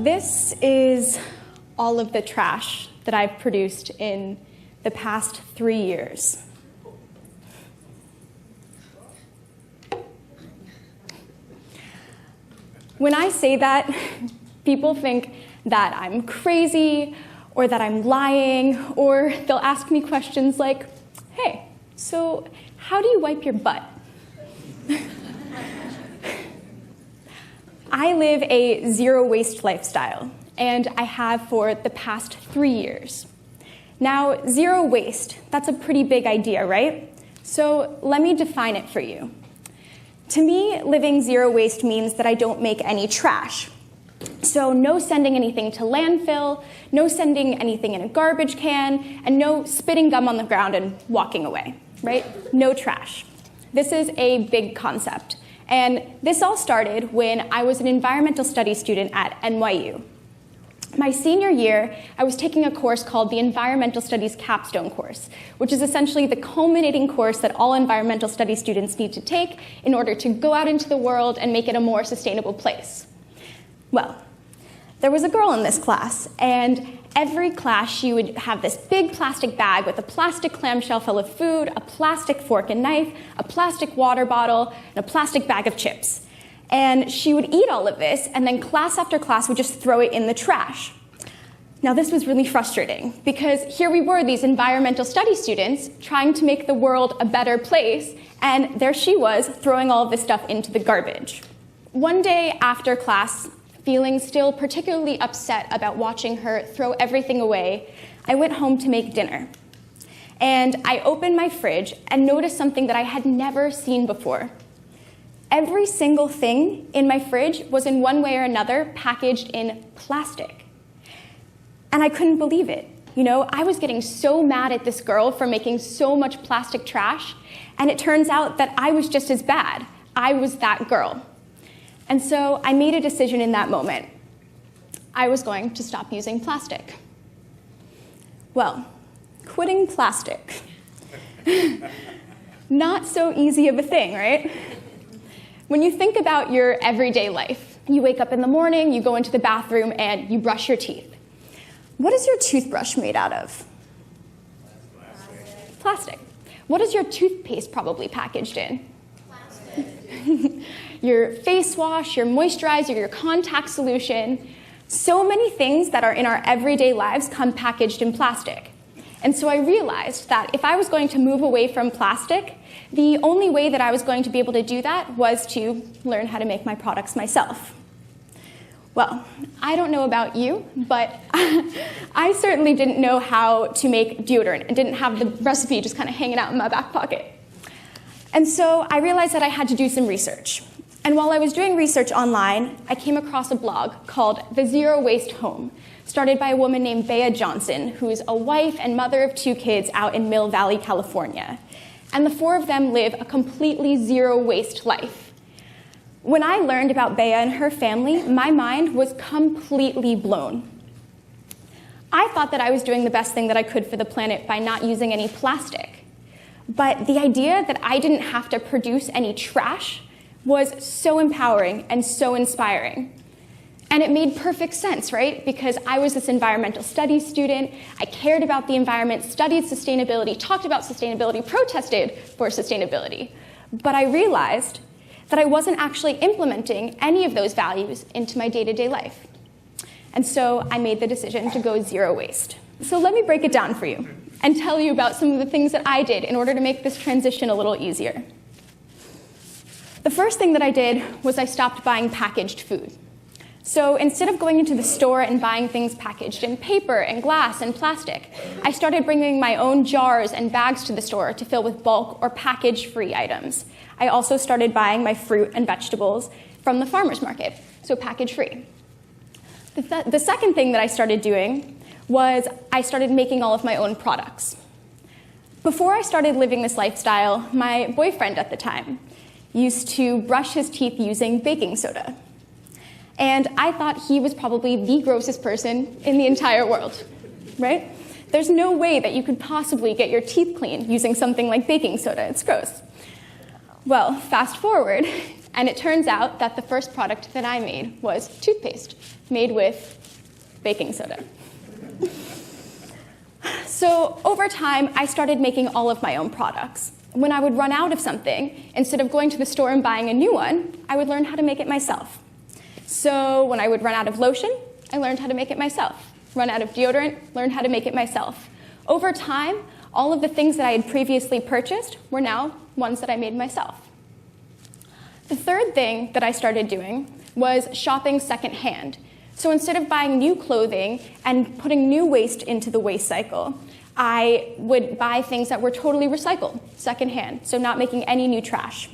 This is all of the trash that I've produced in the past 3 years. When I say that, people think that I'm crazy or that I'm lying, or they'll ask me questions like, hey, so how do you wipe your butt? I live a zero-waste lifestyle, and I have for the past 3 years. Now, zero waste, that's a pretty big idea, right? So let me define it for you. To me, living zero waste means that I don't make any trash. So no sending anything to landfill, no sending anything in a garbage can, and no spitting gum on the ground and walking away, right? No trash. This is a big concept. And this all started when I was an environmental studies student at NYU. My senior year, I was taking a course called the Environmental Studies Capstone course, which is essentially the culminating course that all environmental studies students need to take in order to go out into the world and make it a more sustainable place. Well, there was a girl in this class, and every class she would have this big plastic bag with a plastic clamshell full of food, a plastic fork and knife, a plastic water bottle, and a plastic bag of chips. And she would eat all of this, and then class after class would just throw it in the trash. Now, this was really frustrating, because here we were, these environmental studies students, trying to make the world a better place, and there she was, throwing all of this stuff into the garbage. One day after class, feeling still particularly upset about watching her throw everything away, I went home to make dinner. And I opened my fridge and noticed something that I had never seen before. Every single thing in my fridge was in one way or another packaged in plastic. And I couldn't believe it. You know, I was getting so mad at this girl for making so much plastic trash, and it turns out that I was just as bad. I was that girl. And so I made a decision in that moment. I was going to stop using plastic. Well, quitting plastic. Not so easy of a thing, right? When you think about your everyday life, you wake up in the morning, you go into the bathroom, and you brush your teeth. What is your toothbrush made out of? Plastic. What is your toothpaste probably packaged in? Plastic. Your face wash, your moisturizer, your contact solution. So many things that are in our everyday lives come packaged in plastic. And so I realized that if I was going to move away from plastic, the only way that I was going to be able to do that was to learn how to make my products myself. Well, I don't know about you, but I certainly didn't know how to make deodorant and didn't have the recipe just kind of hanging out in my back pocket. And so I realized that I had to do some research. And while I was doing research online, I came across a blog called The Zero Waste Home, started by a woman named Bea Johnson, who's a wife and mother of 2 kids out in Mill Valley, California. And the 4 of them live a completely zero-waste life. When I learned about Bea and her family, my mind was completely blown. I thought that I was doing the best thing that I could for the planet by not using any plastic. But the idea that I didn't have to produce any trash was so empowering and so inspiring. And it made perfect sense, right? Because I was this environmental studies student, I cared about the environment, studied sustainability, talked about sustainability, protested for sustainability. But I realized that I wasn't actually implementing any of those values into my day-to-day life. And so I made the decision to go zero waste. So let me break it down for you and tell you about some of the things that I did in order to make this transition a little easier. The first thing that I did was I stopped buying packaged food. So instead of going into the store and buying things packaged in paper and glass and plastic, I started bringing my own jars and bags to the store to fill with bulk or package-free items. I also started buying my fruit and vegetables from the farmer's market, so package-free. The second thing that I started doing was I started making all of my own products. Before I started living this lifestyle, my boyfriend at the time used to brush his teeth using baking soda. And I thought he was probably the grossest person in the entire world, right? There's no way that you could possibly get your teeth clean using something like baking soda. It's gross. Well, fast forward, And it turns out that the first product that I made was toothpaste made with baking soda. So over time, I started making all of my own products. When I would run out of something, instead of going to the store and buying a new one, I would learn how to make it myself. So when I would run out of lotion, I learned how to make it myself. Run out of deodorant, learned how to make it myself. Over time, all of the things that I had previously purchased were now ones that I made myself. The third thing that I started doing was shopping secondhand. So instead of buying new clothing and putting new waste into the waste cycle, I would buy things that were totally recycled, secondhand, so not making any new trash.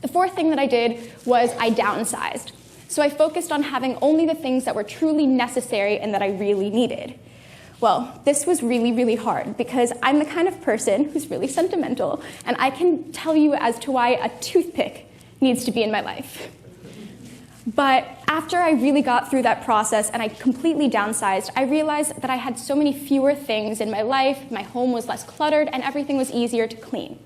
The fourth thing that I did was I downsized. So I focused on having only the things that were truly necessary and that I really needed. Well, this was really, really hard because I'm the kind of person who's really sentimental, and I can tell you as to why a toothpick needs to be in my life. But after I really got through that process and I completely downsized, I realized that I had so many fewer things in my life, my home was less cluttered, and everything was easier to clean.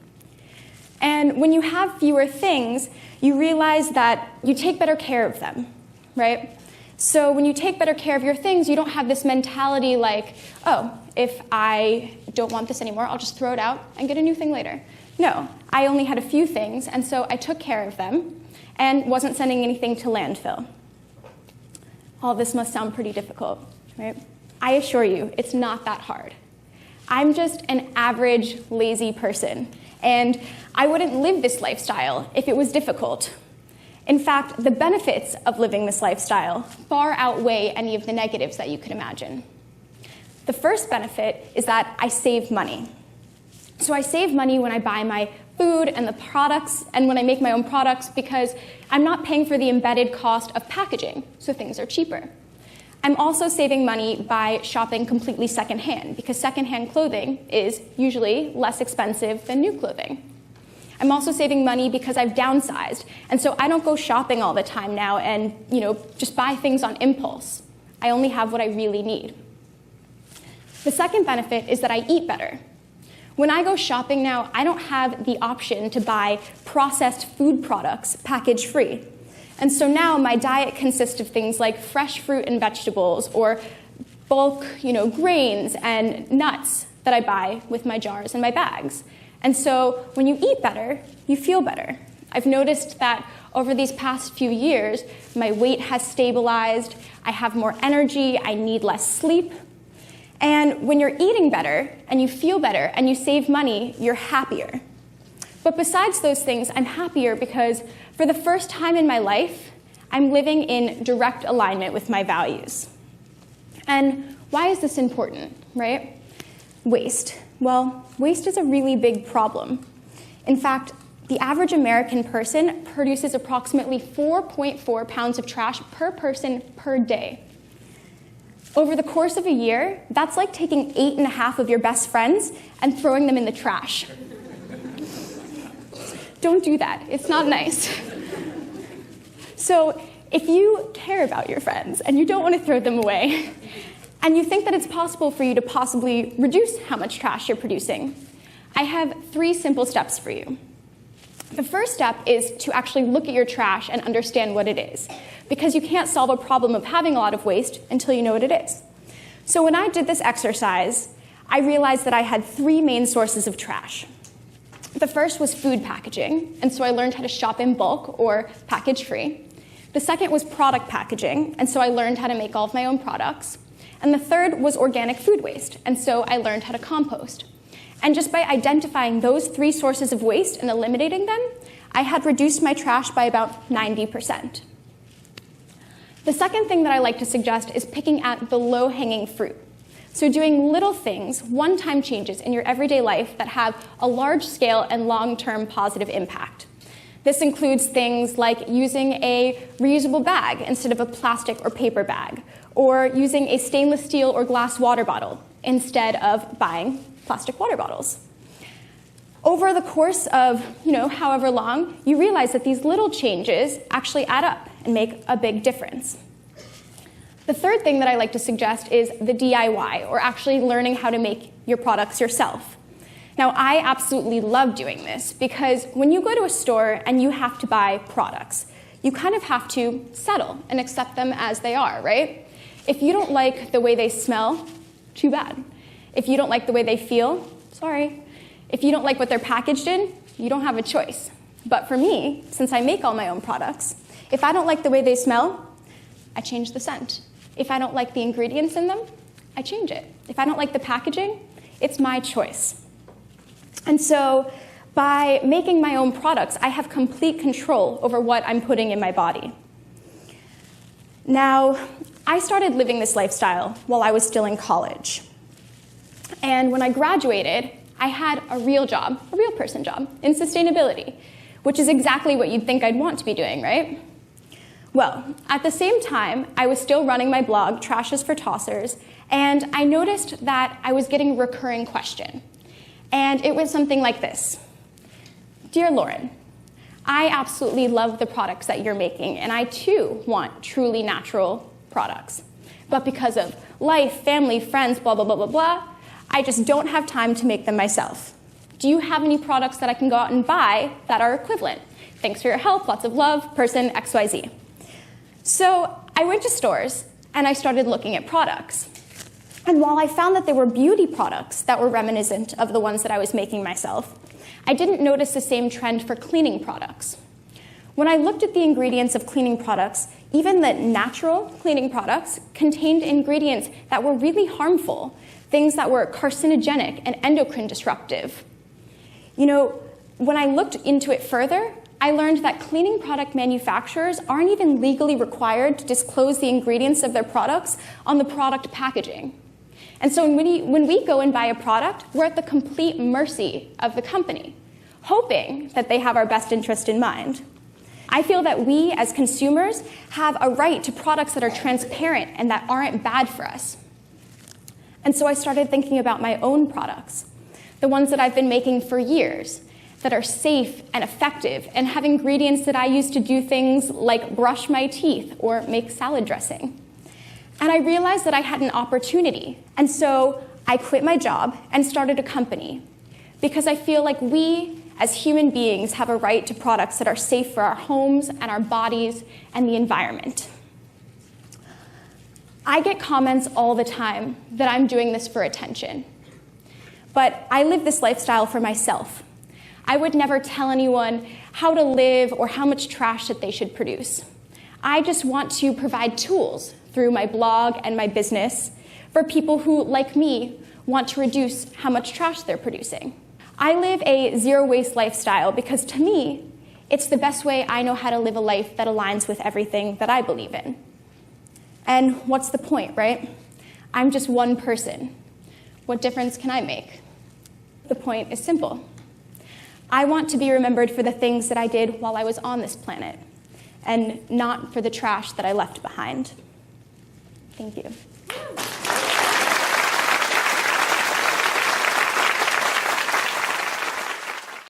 And when you have fewer things, you realize that you take better care of them, right? So when you take better care of your things, you don't have this mentality like, oh, if I don't want this anymore, I'll just throw it out and get a new thing later. No, I only had a few things, and so I took care of them and wasn't sending anything to landfill. All this must sound pretty difficult, right? I assure you, it's not that hard. I'm just an average, lazy person, and I wouldn't live this lifestyle if it was difficult. In fact, the benefits of living this lifestyle far outweigh any of the negatives that you could imagine. The first benefit is that I save money. So I save money when I buy my food and the products, and when I make my own products, because I'm not paying for the embedded cost of packaging, so things are cheaper. I'm also saving money by shopping completely secondhand, because secondhand clothing is usually less expensive than new clothing. I'm also saving money because I've downsized, and so I don't go shopping all the time now and just buy things on impulse. I only have what I really need. The second benefit is that I eat better. When I go shopping now, I don't have the option to buy processed food products package-free. And so now my diet consists of things like fresh fruit and vegetables, or bulk grains and nuts that I buy with my jars and my bags. And so when you eat better, you feel better. I've noticed that over these past few years, my weight has stabilized, I have more energy, I need less sleep. And when you're eating better, and you feel better, and you save money, you're happier. But besides those things, I'm happier because for the first time in my life, I'm living in direct alignment with my values. And why is this important, right? Waste. Well, waste is a really big problem. In fact, the average American person produces approximately 4.4 pounds of trash per person per day. Over the course of a year, that's like taking 8.5 of your best friends and throwing them in the trash. Don't do that. It's not nice. So if you care about your friends and you don't want to throw them away, and you think that it's possible for you to possibly reduce how much trash you're producing, I have 3 simple steps for you. The first step is to actually look at your trash and understand what it is, because you can't solve a problem of having a lot of waste until you know what it is. So when I did this exercise, I realized that I had 3 main sources of trash. The first was food packaging, and so I learned how to shop in bulk or package-free. The second was product packaging, and so I learned how to make all of my own products. And the third was organic food waste, and so I learned how to compost. And just by identifying those 3 sources of waste and eliminating them, I had reduced my trash by about 90%. The second thing that I like to suggest is picking at the low-hanging fruit. So doing little things, one-time changes in your everyday life that have a large-scale and long-term positive impact. This includes things like using a reusable bag instead of a plastic or paper bag, or using a stainless steel or glass water bottle instead of buying plastic water bottles. Over the course of, however long, you realize that these little changes actually add up and make a big difference. The third thing that I like to suggest is the DIY, or actually learning how to make your products yourself. Now, I absolutely love doing this because when you go to a store and you have to buy products, you kind of have to settle and accept them as they are, right? If you don't like the way they smell, too bad. If you don't like the way they feel, sorry. If you don't like what they're packaged in, you don't have a choice. But for me, since I make all my own products, if I don't like the way they smell, I change the scent. If I don't like the ingredients in them, I change it. If I don't like the packaging, it's my choice. And so by making my own products, I have complete control over what I'm putting in my body. Now, I started living this lifestyle while I was still in college. And when I graduated, I had a real job, a real person job, in sustainability, which is exactly what you'd think I'd want to be doing, right? Well, at the same time, I was still running my blog, Trash is for Tossers, and I noticed that I was getting a recurring question. And it was something like this. Dear Lauren, I absolutely love the products that you're making, and I too want truly natural products. But because of life, family, friends, blah, blah, blah, blah, blah, I just don't have time to make them myself. Do you have any products that I can go out and buy that are equivalent? Thanks for your help, lots of love, person XYZ. So I went to stores and I started looking at products. And while I found that there were beauty products that were reminiscent of the ones that I was making myself, I didn't notice the same trend for cleaning products. When I looked at the ingredients of cleaning products, even the natural cleaning products contained ingredients that were really harmful, things that were carcinogenic and endocrine disruptive. You know, when I looked into it further, I learned that cleaning product manufacturers aren't even legally required to disclose the ingredients of their products on the product packaging. And so when we go and buy a product, we're at the complete mercy of the company, hoping that they have our best interest in mind. I feel that we, as consumers, have a right to products that are transparent and that aren't bad for us. And so I started thinking about my own products, the ones that I've been making for years, that are safe and effective and have ingredients that I use to do things like brush my teeth or make salad dressing. And I realized that I had an opportunity. And so I quit my job and started a company because I feel like we, as human beings, have a right to products that are safe for our homes and our bodies and the environment. I get comments all the time that I'm doing this for attention. But I live this lifestyle for myself. I would never tell anyone how to live or how much trash that they should produce. I just want to provide tools through my blog and my business for people who, like me, want to reduce how much trash they're producing. I live a zero-waste lifestyle because, to me, it's the best way I know how to live a life that aligns with everything that I believe in. And what's the point, right? I'm just one person. What difference can I make? The point is simple. I want to be remembered for the things that I did while I was on this planet, and not for the trash that I left behind. Thank you.